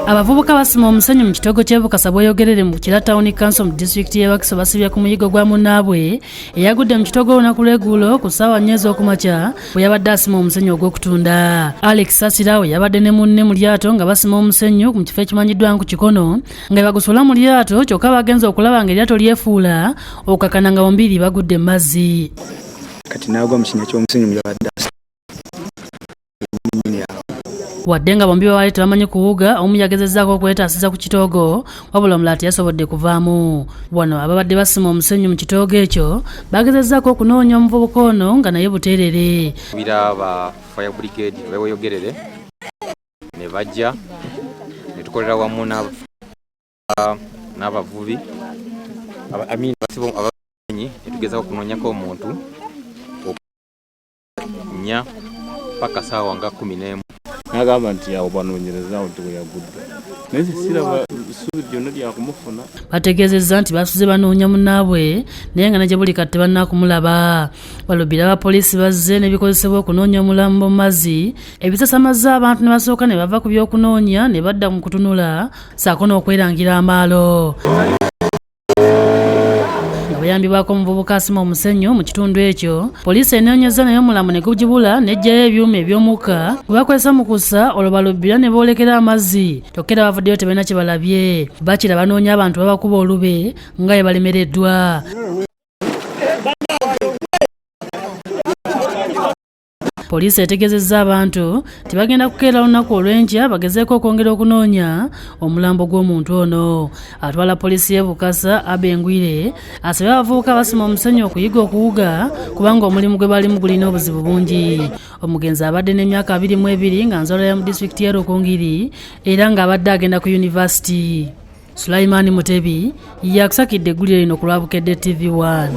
Abavubuka basima omusenyu mu kitogo ky'Ebukasa bweyogerere mu Kira Town Council mu disitulikiti y'e Wakiso basibya ku muyigo gwa munnaabwe eyagudde mu kitogo olunaku lw'eggulo ku ssaawa 4 ez'okumakya bwe yabadde asima omusenyu ogw'okutunda. Alex Sasira we yabadde ne munne mu lyato nga basima omusenyu mu kifo ekimanyiddwa nku Kikono nga bagusula mu lyato kyokka bagenze okulaba nga eryato lyefuula okukakana nga bombiri bagudde mu mazzi. Kati naagwa mu kinya ky'omusenyu yabadde wadde nga bombi baali tebamanyi kuwuga, omu yagezezzaako okwetaasiza ku kitoogo wabula omulala teyasobodde kuvaamu. Wano ababadde basima omusenyu mu kitoogo ekyo bagezezzaako okunoonya omuvubuka ono nga naye buteerere. Bira ba fire brigade beweyogerere ne bajja ne tukolera wamu n'abavubi abamanyi ne tugezaako okunoonyako omuntu nya paka ssaawa nga 11. Nagamba nti awo banoonyereza awo teweyagudde naye siraba ssuubi lyonna lyakumufuna. Bategeezezza nti basuze banoonya munnaabwe naye nga negye buli kati bannakumulaba. Balubira abapoliisi bazze n'ebikozesebwa okunoonya omulambo mu mazzi ebisasamazza abantu ne basooka ne bava ku by'okunoonya ne badda mu kutunula ssaako n'okwerangira amaalo. Bayambibwako omuvubuka asima omusenyu mu kitundu ekyo, poliisi enoonyeza naye omulambo ne gugibula n'eggyayo ebyuma eby'omukka bwe bakozesa mu kussa olwo balubbira ne boolekera amazzi tokkera bavuddeyo tebalina kye balabye. Bakira banoonya abantu babakuba olube nga bwe balemereddwa. Poliisi etegeezezza abantu tebagenda kukeera lunaku olw'enkya bagezeeko okwongera okunoonya omulambo gw'omuntu ono. Atwala poliisi y'e Bukasa Abengwire asabye abavubuka basima omusenyu okuyiga okuwuga kubanga omulimu gwe balimu gulina obuzibu bungi. Omugenzi abadde n'emyaka 22 nga nzaalwa ya mu disitulikiti y'e Rukungiri era ng'abadde agenda ku yunivasite. Sulaiman Mutebi yakusakidde eggulire lino ku lwa Bukedde TV1.